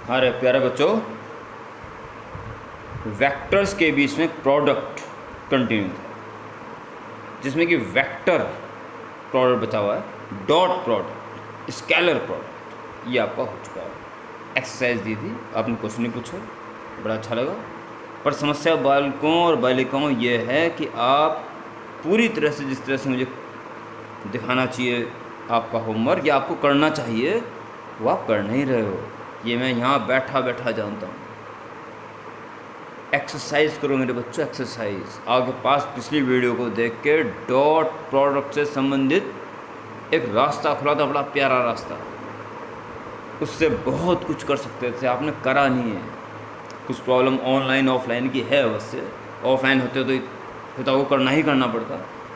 हमारे प्यारे बच्चों, वेक्टर्स के बीच में प्रोडक्ट कंटिन्यू था, जिसमें कि वेक्टर प्रोडक्ट बचा हुआ है, डॉट प्रोडक्ट, स्केलर प्रोडक्ट, ये आपका हो चुका है। एक्सरसाइज दी थी, आपने क्वेश्चन नहीं पूछा, बड़ा अच्छा लगा। पर समस्या बालकों और बालिकाओं ये है कि आप पूरी तरह से, जिस तरह से मुझे दिखाना चाहिए आपका होमवर्क या आपको करना चाहिए, वो आप कर नहीं रहे हो। ये मैं यहाँ बैठा बैठा जानता हूँ। एक्सरसाइज करो मेरे बच्चों, एक्सरसाइज। आपके पास पिछली वीडियो को देख के डॉट प्रोडक्ट से संबंधित एक रास्ता खुला था, बड़ा प्यारा रास्ता। उससे बहुत कुछ कर सकते थे, आपने करा नहीं है। कुछ प्रॉब्लम ऑनलाइन ऑफलाइन की है, वैसे ऑफलाइन होते तो पिता को करना ही करना पड़ता,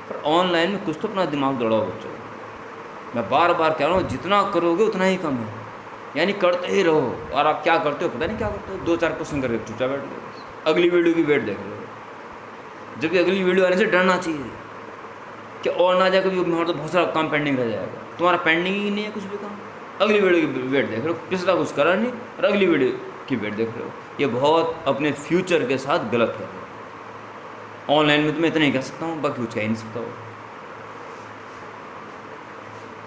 पर ऑनलाइन में कुछ तो अपना दिमाग दौड़ाओ बच्चों। मैं बार बार कह रहा हूँ, जितना करोगे उतना ही कम है, यानी करते ही रहो। और आप क्या करते हो पता नहीं क्या करते हो, 2-4 क्वेश्चन करके चुपचाप बैठ गए, अगली वीडियो की वेट देख लो। जबकि अगली वीडियो आने से डरना चाहिए कि और ना जाए कभी हमारा तो बहुत सारा काम पेंडिंग रह जाएगा। तुम्हारा पेंडिंग ही नहीं है कुछ भी काम, अगली वीडियो की वेट देख रहे हो, पिछला कुछ करा नहीं और अगली वीडियो की वेट देख रहे हो। ये बहुत अपने फ्यूचर के साथ गलत कर रहे हो। ऑनलाइन में तो मैं इतना ही कह सकता हूँ, बाकी कुछ कह ही नहीं सकता हूँ।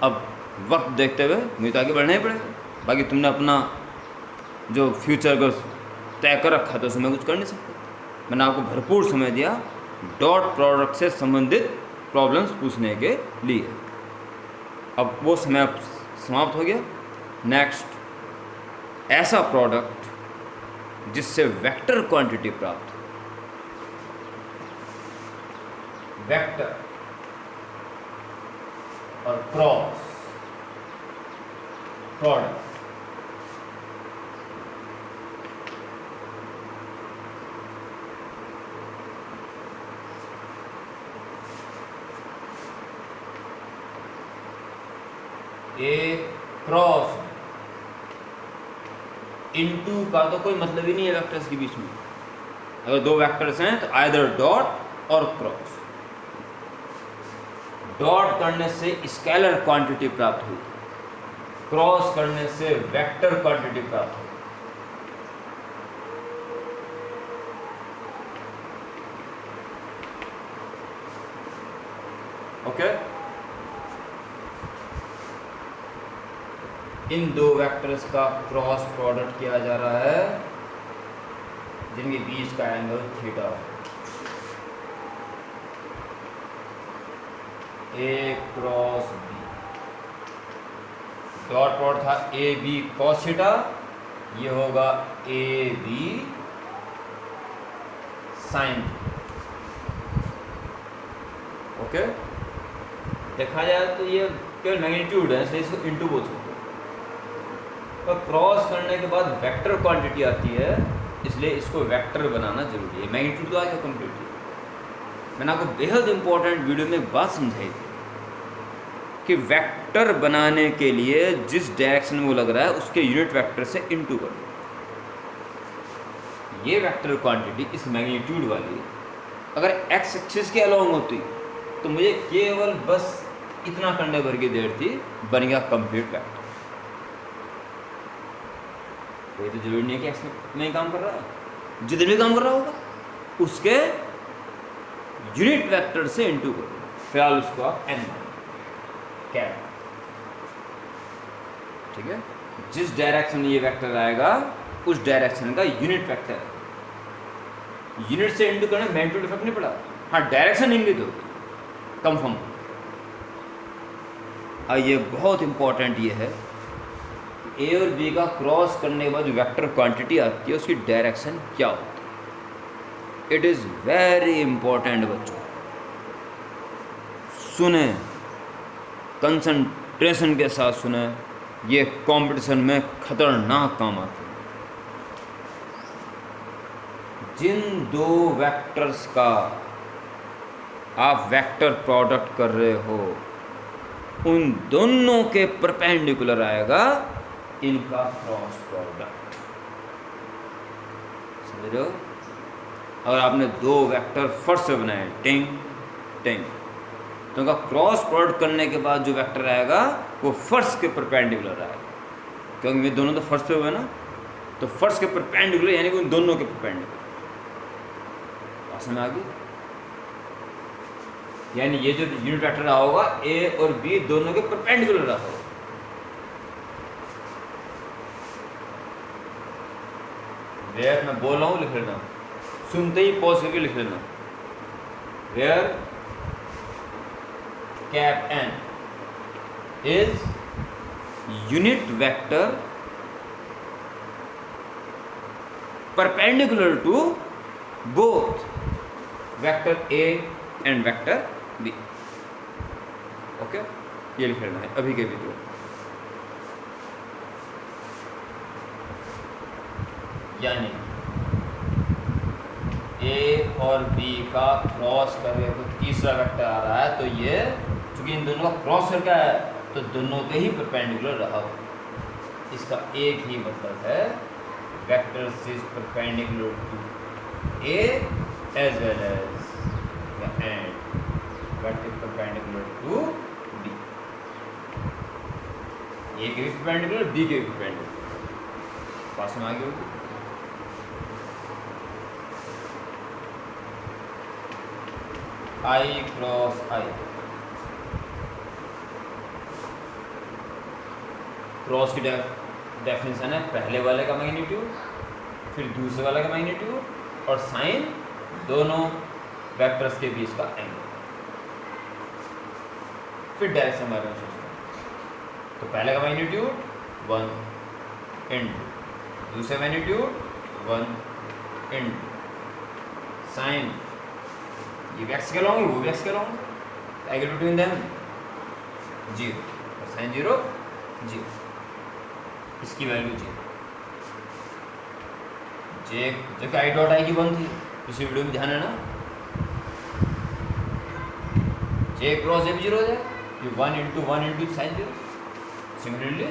अब वक्त देखते हुए मुझे तो आगे बढ़ना ही पड़ेगा, बाकी तुमने अपना जो फ्यूचर को तय कर रखा था उसमें कुछ कर नहीं सकते। मैंने आपको भरपूर समय दिया डॉट प्रोडक्ट से संबंधित प्रॉब्लम्स पूछने के लिए। अब वो समय समाप्त हो गया। नेक्स्ट, ऐसा प्रोडक्ट जिससे वेक्टर क्वांटिटी प्राप्त हो। वेक्टर और क्रॉस प्रोडक्ट, ए क्रॉस इनटू का तो कोई मतलब ही नहीं है वेक्टर्स के बीच में। अगर दो वेक्टर्स हैं तो आइदर डॉट और क्रॉस। डॉट करने से स्केलर क्वांटिटी प्राप्त हुई, क्रॉस करने से वेक्टर क्वांटिटी प्राप्त हुई। ओके, इन दो वेक्टर्स का क्रॉस प्रोडक्ट किया जा रहा है, जिनके बीच का एंगल थीटा है। ए क्रॉस बी, डॉट प्रोडक्ट था ए बी कॉस थीटा, ये होगा ए बी साइन। ओके, देखा जाए तो ये केवल मैग्नीट्यूड है, इसलिए इसको इनटू बोल सकते हैं। पर क्रॉस करने के बाद वेक्टर क्वांटिटी आती है, इसलिए इसको वेक्टर बनाना जरूरी है। मैग्नीट्यूड तो आ गया कंप्लीटली। मैंने आपको बेहद इंपॉर्टेंट वीडियो में एक बात समझाई थी कि वेक्टर बनाने के लिए जिस डायरेक्शन में वो लग रहा है उसके यूनिट वेक्टर से इनटू कर दो। ये वेक्टर क्वांटिटी इस मैग्नीट्यूड वाली अगर एक्स एक्सिस के अलोंग होती तो मुझे केवल बस इतना करने भर की देर थी, बन गया कंप्लीट वेक्टर। कोई तो जरूरी नहीं है कि एक्स में ही काम कर रहा है, जितने भी काम कर रहा होगा उसके यूनिट वेक्टर से इनटू करो, फिलहाल उसको आप एन कैट। ठीक है, जिस डायरेक्शन में ये वेक्टर आएगा उस डायरेक्शन का यूनिट वेक्टर। यूनिट से इनटू करने मैग्नीट्यूड इफेक्ट नहीं पड़ा, हाँ डायरेक्शन इंगित होगी, कंफर्म। ये बहुत इंपॉर्टेंट ये है, ए और बी का क्रॉस करने के बाद जो वेक्टर क्वांटिटी आती है उसकी डायरेक्शन क्या होती है। इट इज़ वेरी इंपॉर्टेंट बच्चों, सुने, कंसंट्रेशन के साथ सुने, ये कंपटीशन में खतरनाक काम आते हैं। जिन दो वेक्टर्स का आप वेक्टर प्रोडक्ट कर रहे हो उन दोनों के परपेंडिकुलर आएगा इनका क्रॉस प्रोडक्ट। समझ रहे हो? अगर आपने दो वेक्टर फर्स्ट से बनाए टिंग टिंग, तो उनका क्रॉस प्रोडक्ट करने के बाद जो वेक्टर आएगा वो फर्स्ट के परपेंडिकुलर आएगा, क्योंकि ये दोनों तो फर्स्ट पे हुए ना। तो फर्स्ट के परपेंडिकुलर यानी कि उन दोनों के परपेंडिकुलर। समझ आ गई? यानी ये जो यूनिट वेक्टर रहा होगा ए और बी दोनों के परपेंडिकुलर रहा होगा। वेयर मैं बोल रहा हूँ लिख लेना, सुनते ही पॉज करके लिख लेना। Where cap n is unit vector perpendicular to both vector A and vector B। Okay, ये लिख लेना है अभी के भी। तो यानी A और B का क्रॉस करके तो तीसरा वेक्टर आ रहा है, तो ये चूंकि इन दोनों का क्रॉस करके है तो दोनों के ही परपेंडिकुलर रहा हो। इसका एक ही मतलब है vectors is perpendicular to A as well as and vector perpendicular to B। A के भी perpendicular, B के भी perpendicular। पास में आगे होगी I क्रॉस I। क्रॉस की डेफिनेशन है पहले वाले का मैग्नीट्यूड फिर दूसरे वाले का मैग्नीट्यूड और साइन दोनों वेक्टर्स के बीच का एंगल, फिर डायरेक्शन के बारे में सोचते हैं। तो पहले का मैग्नीट्यूड 1 इंटू दूसरे मैग्नीट्यूड 1 इंटू साइन, ये भी एक्स के लॉन्ग वो भी एक्स के लॉन्ग, एंगल बिटवीन देम 0 और साइन 0 0, इसकी वैल्यू जे जो कि आई डॉट आई की 1 थी पिछली वीडियो में, ध्यान है ना। जे क्रॉस जे भी 0 हो जाए, ये 1 इंटू साइन 0। सिमिलरली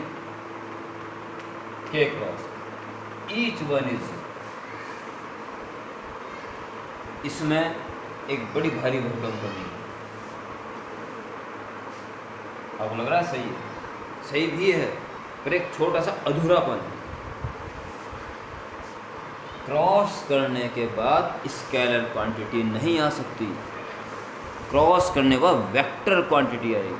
के क्रॉस ईच वन इज, इसमें एक बड़ी भारी भरकम कमी है। आपको लग रहा है सही है? सही भी है पर एक छोटा सा अधूरापन है। क्रॉस करने के बाद स्केलर क्वांटिटी नहीं आ सकती, क्रॉस करने के बाद वेक्टर क्वांटिटी आएगी,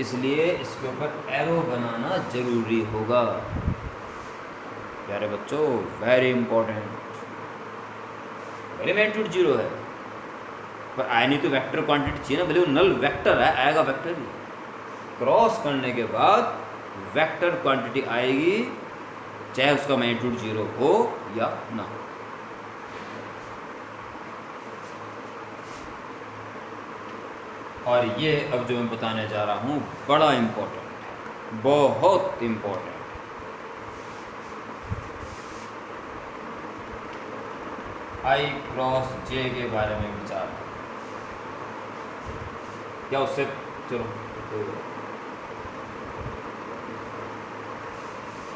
इसलिए इसके ऊपर एरो बनाना जरूरी होगा। प्यारे बच्चों, वेरी इंपॉर्टेंट। पहले मैग्नीट्यूड 0 है पर आए नहीं तो वेक्टर क्वांटिटी चाहिए ना, भले वो नल वेक्टर है आएगा वेक्टर भी। क्रॉस करने के बाद वेक्टर क्वांटिटी आएगी चाहे उसका मैग्नीट्यूड 0 हो या ना हो। और ये अब जो मैं बताने जा रहा हूँ बड़ा इम्पोर्टेंट है, बहुत इम्पोर्टेंट। आई क्रॉस जे के बारे में विचार क्या उससे, चलो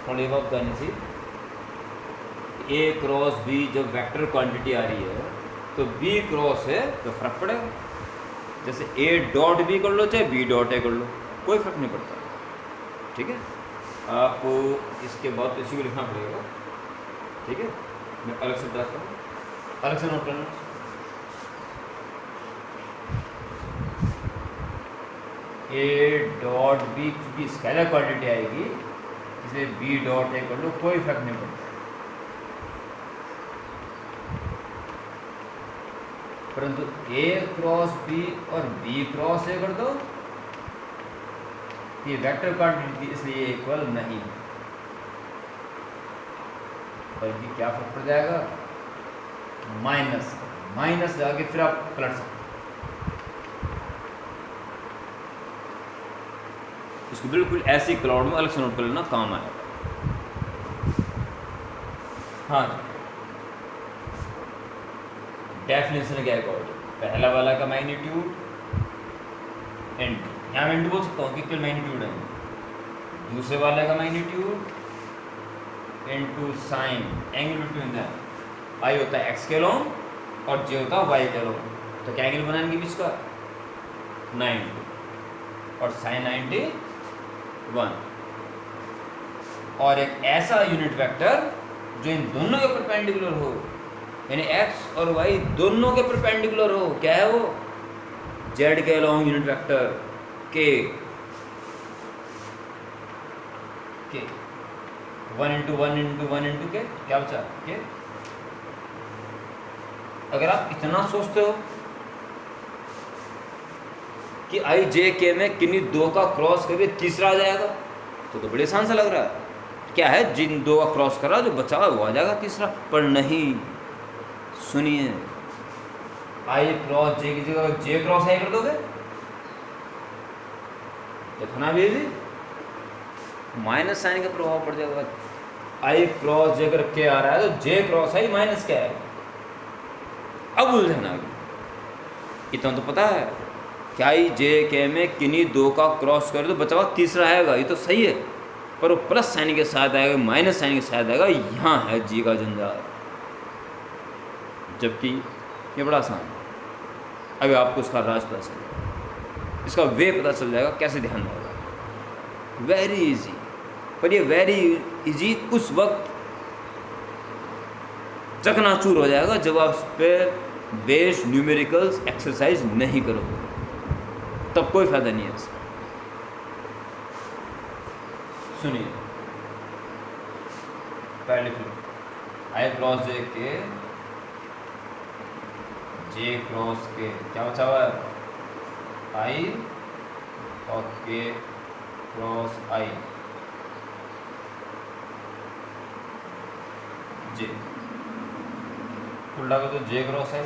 थोड़ी बहुत करनी थी। ए क्रॉस बी जब वेक्टर क्वांटिटी आ रही है तो बी क्रॉस है तो फर्क पड़ेगा। जैसे ए डॉट बी कर लो चाहे बी डॉट ए कर लो, कोई फर्क नहीं पड़ता। ठीक है, आपको इसके बाद इसी को लिखना पड़ेगा। ठीक है, मैं अलग से बताता हूँ, अलग से नोट करना। ए डॉट बी की स्केलर क्वांटिटी आएगी, इसलिए बी डॉट ए कर लो, कोई फर्क नहीं पड़ता। परंतु ए क्रॉस बी और बी क्रॉस ए कर दो, ये वेक्टर क्वांटिटी इसलिए इक्वल नहीं, बल्कि क्या फर्क पड़ जाएगा, माइनस माइनस जाके फिर आप पलट सकते। इसको बिल्कुल ऐसी क्लाउड में अलग से नोट कर लेना, काम आएगा। हाँ, डेफिनेशन क्या है, पहला वाला का मैग्नीट्यूड इंटू, यहाँ मैं इंटू बोल सकता हूँ कि मैग्नीट्यूड है, दूसरे वाले का magnitude into sine angle between them. I होता है एक्स के लॉन्ग और जे होता है वाई के लॉन्ग, तो क्या एंगल बनाएंगे बीच का 90 और साइन 91। और एक ऐसा यूनिट वेक्टर जो इन दोनों के परपेंडिकुलर हो, यानी एक्स और वाई दोनों के परपेंडिकुलर हो। क्या है वो? जेड के अलोंग यूनिट वेक्टर के 1 इंटू 1 इंटू 1 इंटू के क्या बचा के। अगर आप इतना सोचते हो कि आई जे के में किन्हीं दो का क्रॉस करके तीसरा आ जाएगा तो बड़े आसान सा लग रहा है। क्या है, जिन दो का क्रॉस कर रहा जो बचा हुआ वो आ जाएगा तीसरा। पर नहीं, सुनिए, आई क्रॉस जे की जगह जे क्रॉस आई कर दोगे देखो ना, अभी भी माइनस साइन का प्रभाव पड़ जाएगा। आई क्रॉस जे अगर के आ रहा है तो जे क्रॉस आई माइनस क्या है। अब उलझन आ गई। इतना तो पता है क्या आई जे के में किन्हीं दो का क्रॉस करे तो बचा हुआ तीसरा आएगा, ये तो सही है। पर वो प्लस साइन के साथ आएगा, माइनस साइन के साथ आएगा, यहाँ है जी का जंजाल। जबकि ये बड़ा आसान है। अभी आपको इसका राज पता चल जाएगा, इसका वे पता चल जाएगा कैसे ध्यान रहेगा। Very easy. पर ये वेरी इजी उस वक्त चकनाचूर हो जाएगा जब आप उस पर बेस्ड न्यूमेरिकल्स एक्सरसाइज नहीं करोगे, तब कोई फायदा नहीं है इसका। सुनिए, पहले फिर आई क्रॉस जे के जे क्रॉस के क्या बचा हुआ है, आई और के क्रॉस आई जे उल्टा कर तो जे क्रॉस आई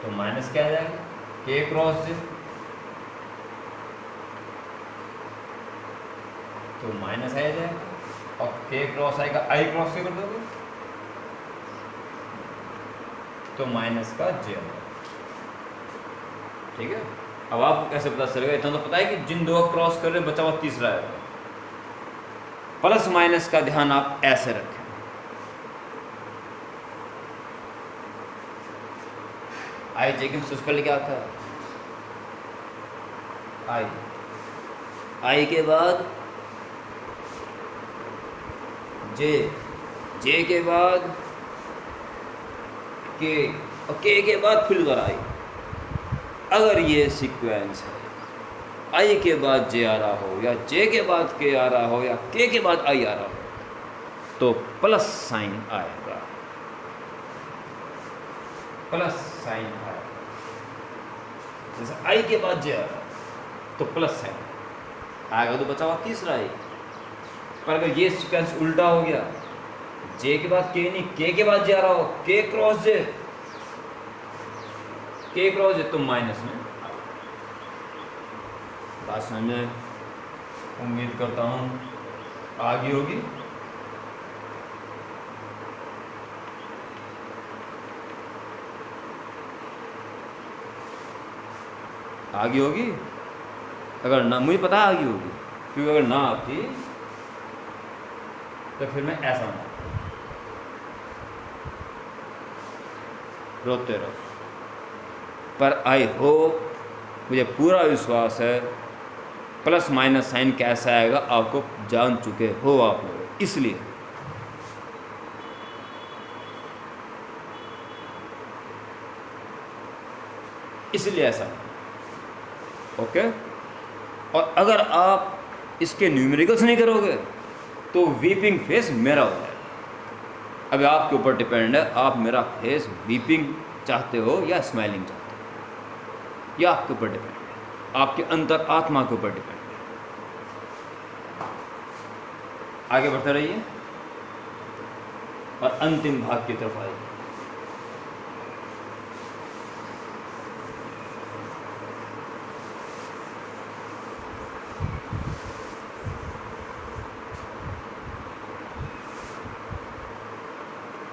तो माइनस क्या आ जाएगा, के क्रॉस जे तो माइनस आ जाएगा, और के क्रॉस आएगा आई क्रॉस के कर दोगे तो माइनस का जे। ठीक है। अब आपको कैसे पता चलेगा? इतना तो पता है कि जिन दो क्रॉस कर रहे बचा हुआ तीसरा है। प्लस माइनस का ध्यान आप ऐसे रखें। आई जे के सबसे पहले क्या आता है, आई, आई के बाद जे, जे के बाद के, और के बाद फिर आई। अगर ये सीक्वेंस है, आई के बाद जे आ रहा हो, या जे के बाद के आ रहा हो, या के बाद आई आ रहा हो, तो प्लस साइन आएगा, प्लस साइन आएगा। जैसे आई के बाद जे आ रहा है तो प्लस साइन आएगा, तो बचा हुआ तीसरा आई। पर अगर ये सीक्वेंस उल्टा हो गया, जे के बाद के नहीं, के बाद जे आ रहा हो, के क्रॉस जे, के क्रॉस जे, तो माइनस में। बात समझ में उम्मीद करता हूँ आ गई होगी। आ गई होगी, अगर ना, मुझे पता आ गई होगी, क्योंकि अगर ना आती तो फिर मैं ऐसा ना रोते रहो। पर आई होप, मुझे पूरा विश्वास है, प्लस माइनस साइन कैसा आएगा आपको जान चुके हो आप लोग, इसलिए ऐसा। ओके। और अगर आप इसके न्यूमेरिकल्स नहीं करोगे तो वीपिंग फेस मेरा हो जाएगा। अब आपके ऊपर डिपेंड है, आप मेरा फेस वीपिंग चाहते हो या स्माइलिंग चाहते हो, या आपके ऊपर डिपेंड है, आपके अंतर आत्मा के ऊपर डिपेंड है। आगे बढ़ते रहिए और अंतिम भाग की तरफ आइए।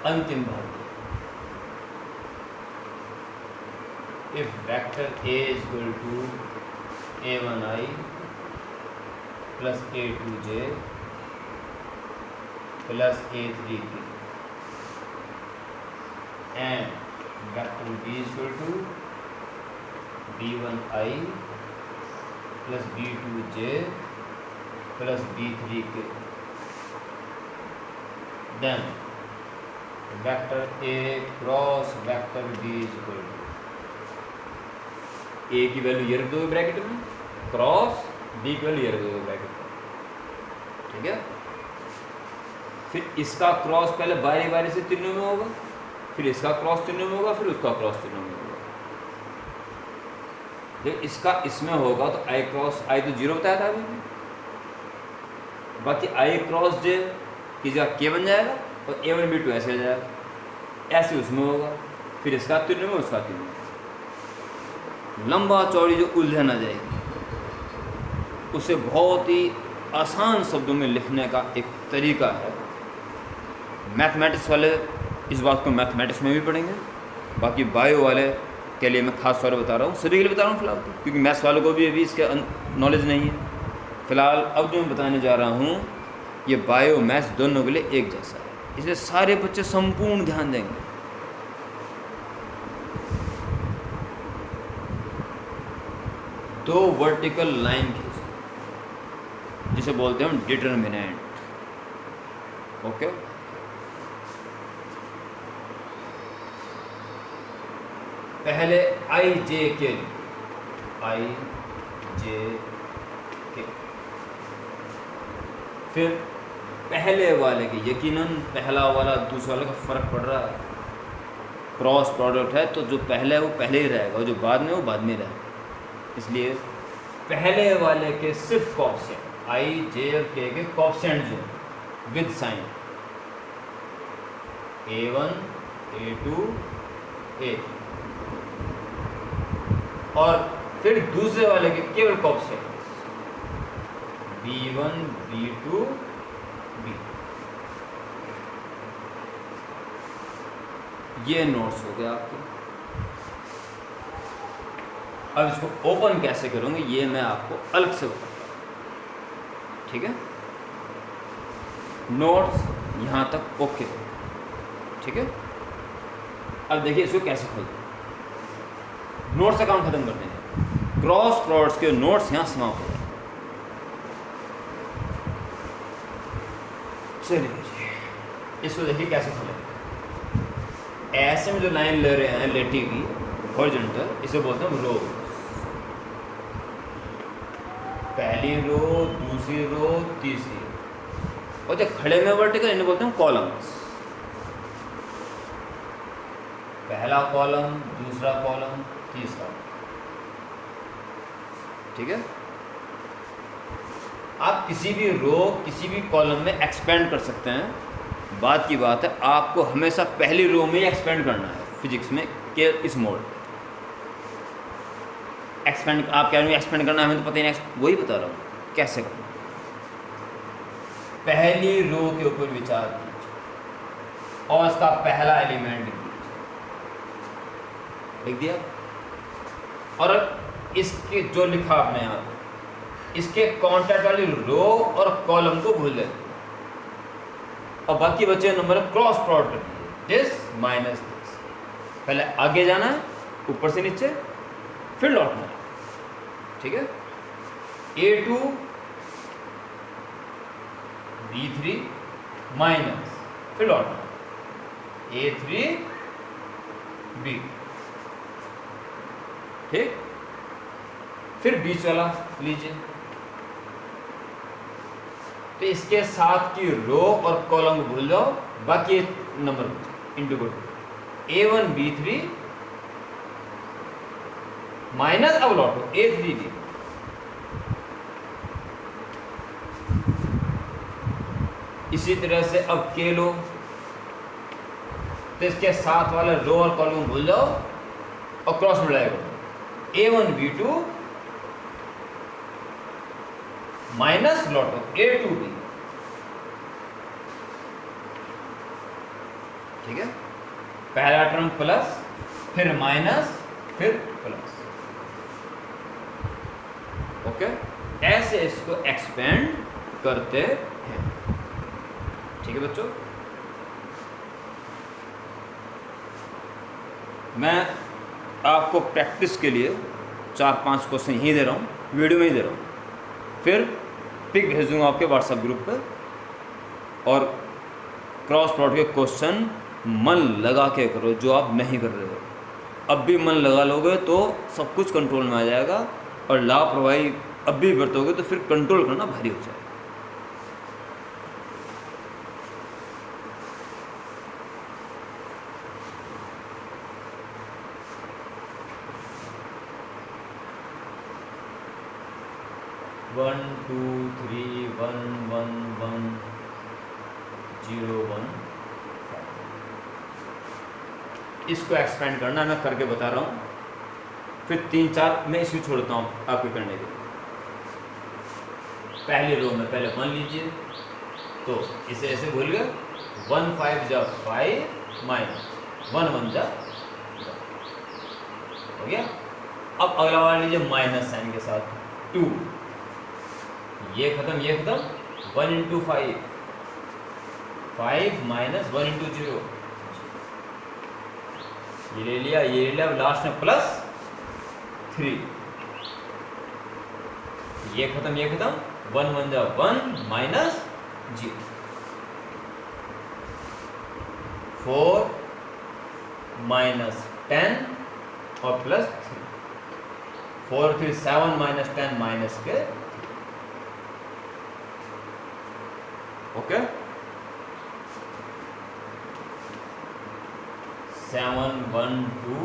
अंतिम भाग, if vector a is equal to a1i plus a2j plus a3k and vector b is equal to b1i plus B2J plus B3K, then vector A cross vector B is equal to A की वैल्यू ये रख दोगे bracket में, cross B की वैल्यू ये रख दोगे ब्रैकेट में, ठीक है। फिर इसका क्रॉस पहले बारी बारी से तीनों में होगा, फिर इसका क्रॉस तीनों में होगा, फिर उसका क्रॉस तीनों में होगा। जब इसका इसमें होगा तो I क्रॉस I तो 0 बताया था अभी, बाकी I क्रॉस J की जगह K बन जाएगा और A1 B2 ऐसे आ जाएगा, ऐसे उसमें होगा, फिर इसका तीनों में, उसका तीनों में। लंबा चौड़ी जो उलझन आ जाएगी उसे बहुत ही आसान शब्दों में लिखने का एक तरीका है। मैथमेटिक्स वाले इस बात को मैथमेटिक्स में भी पढ़ेंगे, बाकी बायो वाले के लिए मैं खास तौर पर बता रहा हूँ, सभी के लिए बता रहा हूँ फिलहाल तो, क्योंकि मैथ्स वालों को भी अभी इसके नॉलेज नहीं है। फिलहाल अब जो मैं बताने जा रहा हूँ ये बायो मैथ्स दोनों के लिए एक जैसा है, इसलिए सारे बच्चे संपूर्ण ध्यान देंगे। दो वर्टिकल लाइन खींच जिसे बोलते हैं हम डिटर्मिनेंट, ओके। पहले आई जे के फिर पहले वाले के, यकीनन पहला वाला दूसरा वाले का फ़र्क पड़ रहा है, क्रॉस प्रोडक्ट है तो जो पहले है वो पहले ही रहेगा और जो बाद में वो बाद में रहेगा, इसलिए पहले वाले के सिर्फ कॉफिशिएंट आई जे और के कॉफिशिएंट जो with sign A1 A2 A3, और फिर दूसरे वाले के केवल कॉफिशिएंट B1 B2 B। ये नोट्स हो गया आपके। अब इसको ओपन कैसे करूंगे ये मैं आपको अलग से बताऊंगा, ठीक है। नोट्स यहाँ तक ओके, ठीक है। अब देखिए इसको कैसे खोलते हैं। नोट्स अकाउंट खत्म करते हैं, क्रॉस प्रोडक्ट्स के नोट्स यहाँ समाप्त हो जाते हैं। चलिए इसको देखिए कैसे खोलेंगे। ऐसे में जो लाइन ले रहे हैं लेटी हुई हॉरिजॉन्टल, इसे बोलते हैं रो। पहली रो, दूसरी रो, तीसरी, और जो खड़े में वर्टिकल इन्हें बोलते हैं कॉलम्स। पहला कॉलम, दूसरा कॉलम, तीसरा, ठीक है। आप किसी भी रो किसी भी कॉलम में एक्सपेंड कर सकते हैं, बात की बात है आपको हमेशा पहली रो में ही एक्सपेंड करना है फिजिक्स में के इस मोड एक्सपेंड। आप कह रहे हो एक्सपेंड करना, हमें तो पता ही नहीं, वही बता रहा हूँ कैसे करना। पहली रो के ऊपर विचार कीजिए और इसका पहला एलिमेंट लिख दिया, और इसके जो लिखा आपने यहाँ इसके कांटेक्ट वाली रो और कॉलम को भूल जाए, और बाकी बचे number cross product this minus this. पहले आगे जाना है ऊपर से नीचे, फिर लौटना है, ठीक है। A2 B3 माइनस, फिर लौटना है A3 B, ठीक। फिर बीच वाला लीजिए, तो इसके साथ की रो और कॉलम को भूल जाओ, बाकी नंबर इंटू करो A1 B3 माइनस, अब लौटो A3 B। इसी तरह से अब के लो, तो इसके साथ वाले रो और कॉलम भूल जाओ और क्रॉस मल्टीप्लाई करो A1 B2 minus, लौटो A2 B, ठीक है। पहला टर्म प्लस, फिर माइनस, फिर प्लस, ओके। ऐसे इसको एक्सपेंड करते हैं, ठीक है बच्चों। मैं आपको प्रैक्टिस के लिए 4-5 क्वेश्चन यही दे रहा हूँ, वीडियो में ही दे रहा हूँ। फिर पिक भेजूँगा आपके व्हाट्सएप ग्रुप पे, और क्रॉस प्लॉट के क्वेश्चन मन लगा के करो जो आप नहीं कर रहे हो। अब भी मन लगा लोगे तो सब कुछ कंट्रोल में आ जाएगा, और लापरवाही अब भी बरतोगे तो फिर कंट्रोल करना भारी हो जाएगा। One two three one one one 0 1 5। इसको एक्सपेंड करना मैं करके बता रहा हूँ, फिर 3 4 मैं इसको छोड़ता हूँ आपके करने के लिए। पहली रो में पहले 1 लीजिए, तो इसे ऐसे भूल गए, 1 5 जा 5 माइनस 1 1 जा हो गया। अब अगला वाला लीजिए माइनस साइन के साथ 2, ये खत्म 1 इंटू 5 5 माइनस 1 इंटू 0, ये ले लिया लास्ट में प्लस 3, ये खत्म 1 1 जा 1 माइनस 0, 4 माइनस 10 और प्लस 3, 4 3 7 माइनस 10 माइनस के, ओके 7 1 2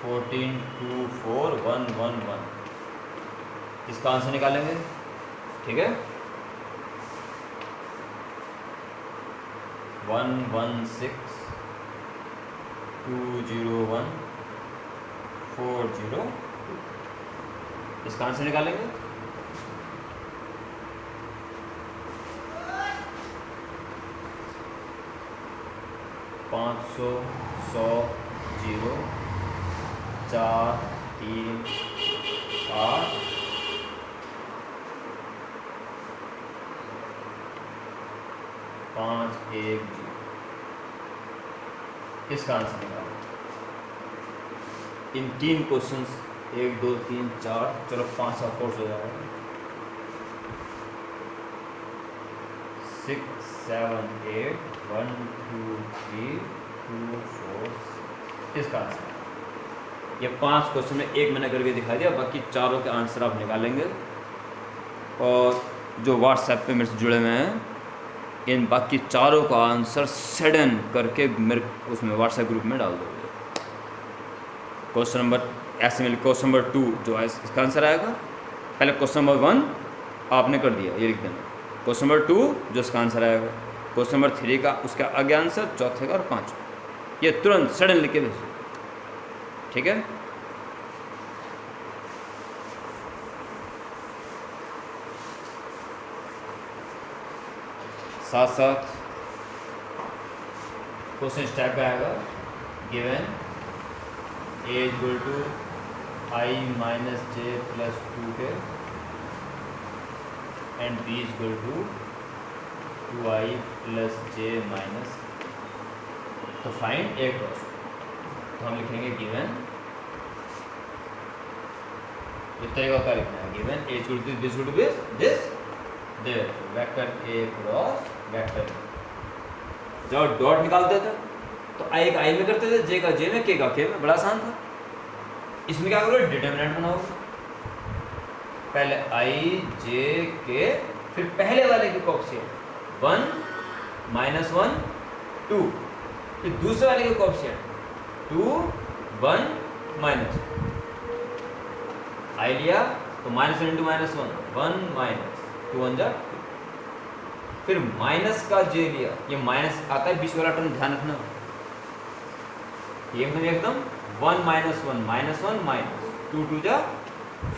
14 2 4 1 1 1। इसका आंसर निकालेंगे, ठीक है। 1 1 6 2 0 1 4 0 2। इसका आंसर निकालेंगे, पाँच सौ 100 0 4 3 8 5 1 0। इसका आंसर निकालो। इन 3 क्वेश्चंस 1 2 3 4, चलो 5 का कोर्स हो जाएगा। 6 7 8 1 2 3 2 4 6। इसका आंसर ये 5 क्वेश्चन में एक मैंने करके दिखा दिया, बाकी चारों के आंसर आप निकालेंगे। और जो व्हाट्सएप पे मेरे से जुड़े हुए हैं, इन बाकी चारों का आंसर सडन करके मेरे उसमें व्हाट्सएप ग्रुप में डाल दोगे। क्वेश्चन नंबर ऐसे मिले, क्वेश्चन नंबर 2 जो है इसका आंसर आएगा, पहले क्वेश्चन नंबर 1 आपने कर दिया, ये लिख देना। क्वेश्चन नंबर 2 जो इसका आंसर आएगा, क्वेश्चन नंबर 3 का उसका आगे आंसर, चौथे का और 5, ये तुरंत सडन लिख के भेज दो, ठीक है। साथ साथ क्वेश्चन स्टेप का आएगा, given A equal to I minus J plus 2 K and B equal to 2i plus J minus. तो फाइंड ए क्रॉस, तो हम लिखेंगे गिवन, इस तरीका का लिखना है, given A equal to this equal to this there vector A cross vector. जब डॉट निकालते थे तो आई का आई में करते थे, जे का जे में, के का के में, बड़ा आसान था। इसमें क्या करोगे, डिटरमिनेंट बनाओगे, पहले आई जे के, फिर पहले वाले के कोएफिशिएंट 1 -1 2, फिर दूसरे वाले के कोएफिशिएंट 2 1 माइनस, आई लिया तो -1 × -1 1 माइनस 2 1 जा 2, फिर माइनस का जे लिया, ये माइनस आता है बीच वाला टर्म ध्यान रखना, ये एकदम 1 - 1 -1 माइनस 2 2 जा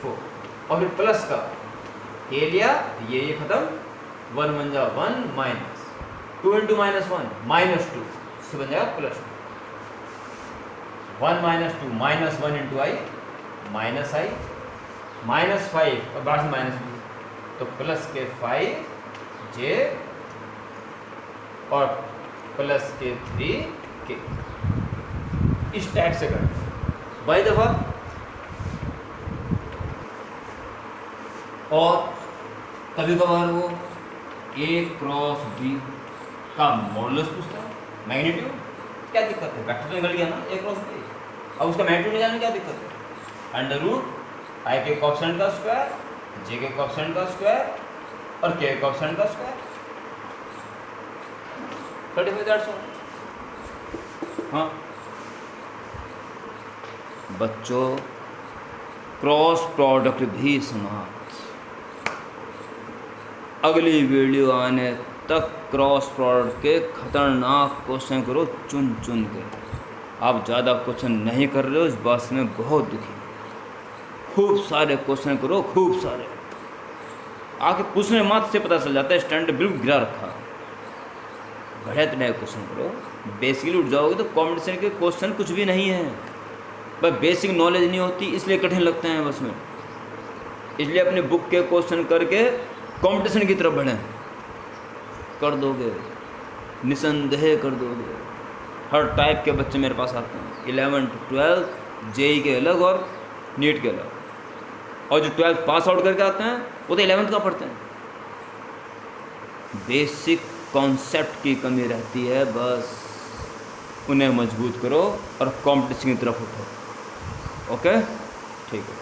4, और फिर प्लस का के लिया, ये खत्म 1 1 जा 1 माइनस 2 × -1 -2, इससे बन जाएगा प्लस 1 - 2 -1 × i माइनस i -5 और बाद में -2, तो प्लस के 5 जे और प्लस के 3 के। इस टाइप से करना, बाई दफा और कभी कभार वो ए क्रॉस बी का मॉडुलस पूछता है, मैग्नीट्यूड, क्या दिक्कत है, वेक्टर तो निकल गया ना ए क्रॉस बी, अब उसका मैग्नीट्यूड निकालने क्या दिक्कत है, अंडर रूट आई के कोएफिशिएंट का स्क्वायर, जे के कोएफिशिएंट का स्क्वायर और के के कोएफिशिएंट का स्क्वायर, 35 दैट्स ऑल। हाँ बच्चों, क्रॉस प्रोडक्ट भी समाप्त। अगली वीडियो आने तक क्रॉस प्रोडक्ट के खतरनाक क्वेश्चन करो चुन चुन के। आप ज़्यादा क्वेश्चन नहीं कर रहे हो, इस बात से मैं बहुत दुखी हूँ। खूब सारे क्वेश्चन करो, खूब सारे, आके पूछने मात्र से पता चल जाता है स्टैंडर्ड बिल्कुल गिरा रखा। बढ़िया तरह क्वेश्चन करो, बेसिकली उठ जाओगे तो कॉम्पिटिशन के क्वेश्चन कुछ भी नहीं है, बस बेसिक नॉलेज नहीं होती इसलिए कठिन लगते हैं बस में। इसलिए अपने बुक के क्वेश्चन करके कंपटीशन की तरफ बढ़ें, कर दोगे, निसंदेह कर दोगे। हर टाइप के बच्चे मेरे पास आते हैं, 11 12 जेई के अलग और नीट के अलग, और जो 12 पास आउट करके आते हैं वो तो 11th का पढ़ते हैं। बेसिक कॉन्सेप्ट की कमी रहती है, बस उन्हें मजबूत करो और कंपटीशन की तरफ उठो। ओके, ठीक है।